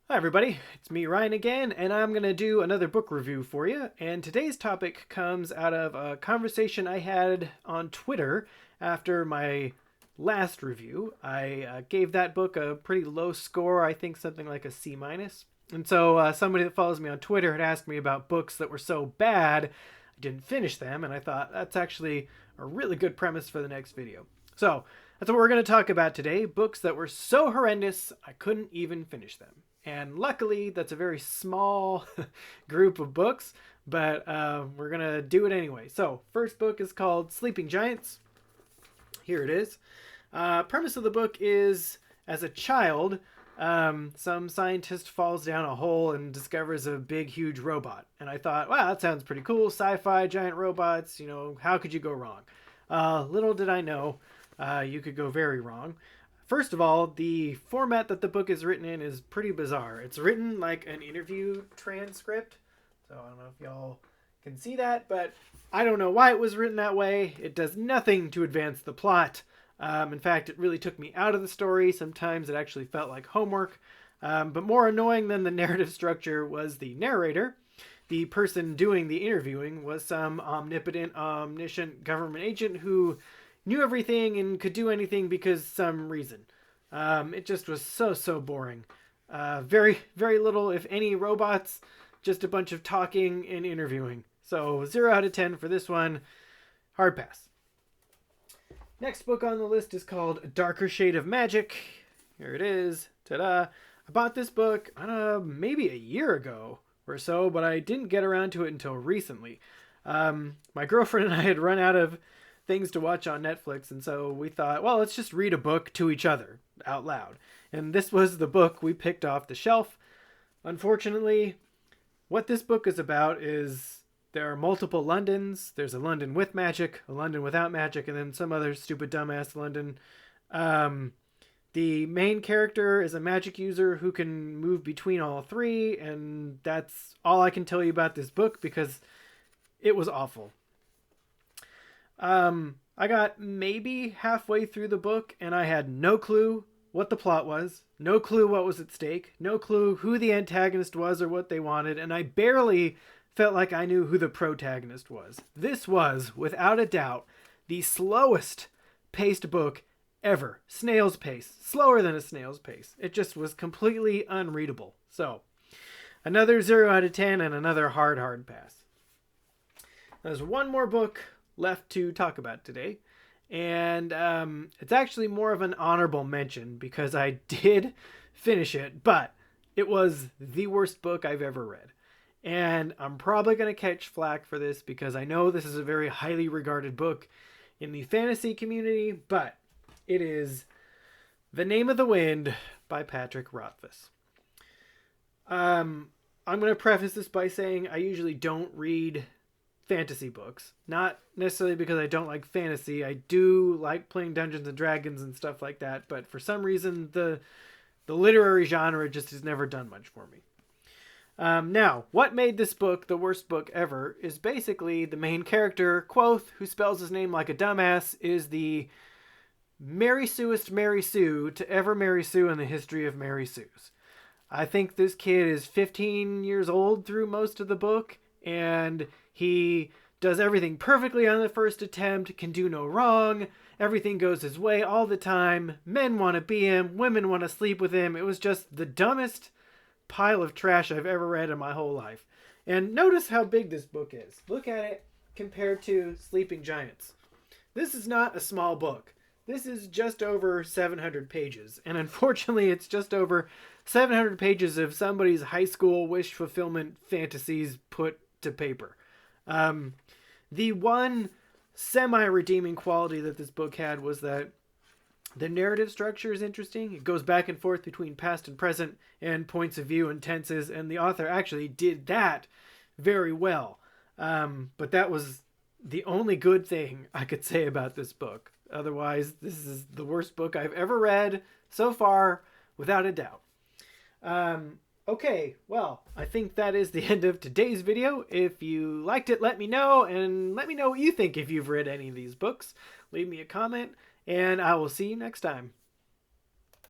Hi everybody, it's me Ryan again, and I'm going to do another book review for you. And today's topic comes out of a conversation I had on Twitter after my last review. I gave that book a pretty low score, I think something like a C minus. And so somebody that follows me on Twitter had asked me about books that were so bad I didn't finish them, and I thought that's actually a really good premise for the next video. So that's what we're going to talk about today, books that were so horrendous I couldn't even finish them. And luckily, that's a very small group of books, but we're going to do it anyway. So, first book is called Sleeping Giants. Here it is. Premise of the book is, as a child, some scientist falls down a hole and discovers a big, huge robot. And I thought, wow, that sounds pretty cool. Sci-fi, giant robots, how could you go wrong? Little did I know, you could go very wrong. First of all, the format that the book is written in is pretty bizarre. It's written like an interview transcript. So I don't know if y'all can see that, but I don't know why it was written that way. It does nothing to advance the plot. In fact, it really took me out of the story. Sometimes it actually felt like homework. But more annoying than the narrative structure was the narrator. The person doing the interviewing was some omnipotent, omniscient government agent who knew everything and could do anything because some reason. It just was so boring. Very, very little, if any, robots, just a bunch of talking and interviewing. So 0 out of 10 for this one. Hard pass. Next book on the list is called A Darker Shade of Magic. Here it is. Ta-da. I bought this book, maybe a year ago or so, but I didn't get around to it until recently. My girlfriend and I had run out of things to watch on Netflix, and so we thought, well, let's just read a book to each other out loud. And this was the book we picked off the shelf. Unfortunately, what this book is about is there are multiple Londons. There's a London with magic, a London without magic, and then some other stupid dumbass London. The main character is a magic user who can move between all three, and that's all I can tell you about this book because it was awful. I got maybe halfway through the book and I had no clue what the plot was, no clue what was at stake, no clue who the antagonist was or what they wanted, and I barely felt like I knew who the protagonist was. This was, without a doubt, the slowest paced book ever. Snail's pace. Slower than a snail's pace. It just was completely unreadable. So, another 0 out of 10 and another hard pass. There's one more book left to talk about today, and it's actually more of an honorable mention because I did finish it, but it was the worst book I've ever read, and I'm probably going to catch flack for this because I know this is a very highly regarded book in the fantasy community, but it is The Name of the Wind by Patrick Rothfuss. I'm going to preface this by saying I usually don't read fantasy books. Not necessarily because I don't like fantasy. I do like playing Dungeons and Dragons and stuff like that, but for some reason the literary genre just has never done much for me. Now, what made this book the worst book ever is basically the main character, Quoth, who spells his name like a dumbass, is the Mary Sueest Mary Sue to ever Mary Sue in the history of Mary Sues. I think this kid is 15 years old through most of the book, and he does everything perfectly on the first attempt, can do no wrong, everything goes his way all the time, men want to be him, women want to sleep with him. It was just the dumbest pile of trash I've ever read in my whole life. And notice how big this book is. Look at it compared to Sleeping Giants. This is not a small book. This is just over 700 pages, and unfortunately it's just over 700 pages of somebody's high school wish fulfillment fantasies put to paper. The one semi-redeeming quality that this book had was that the narrative structure is interesting. It goes back and forth between past and present and points of view and tenses, and the author actually did that very well. But that was the only good thing I could say about this book. Otherwise, this is the worst book I've ever read so far, without a doubt. Okay, well, I think that is the end of today's video. If you liked it, let me know, and let me know what you think if you've read any of these books. Leave me a comment, and I will see you next time.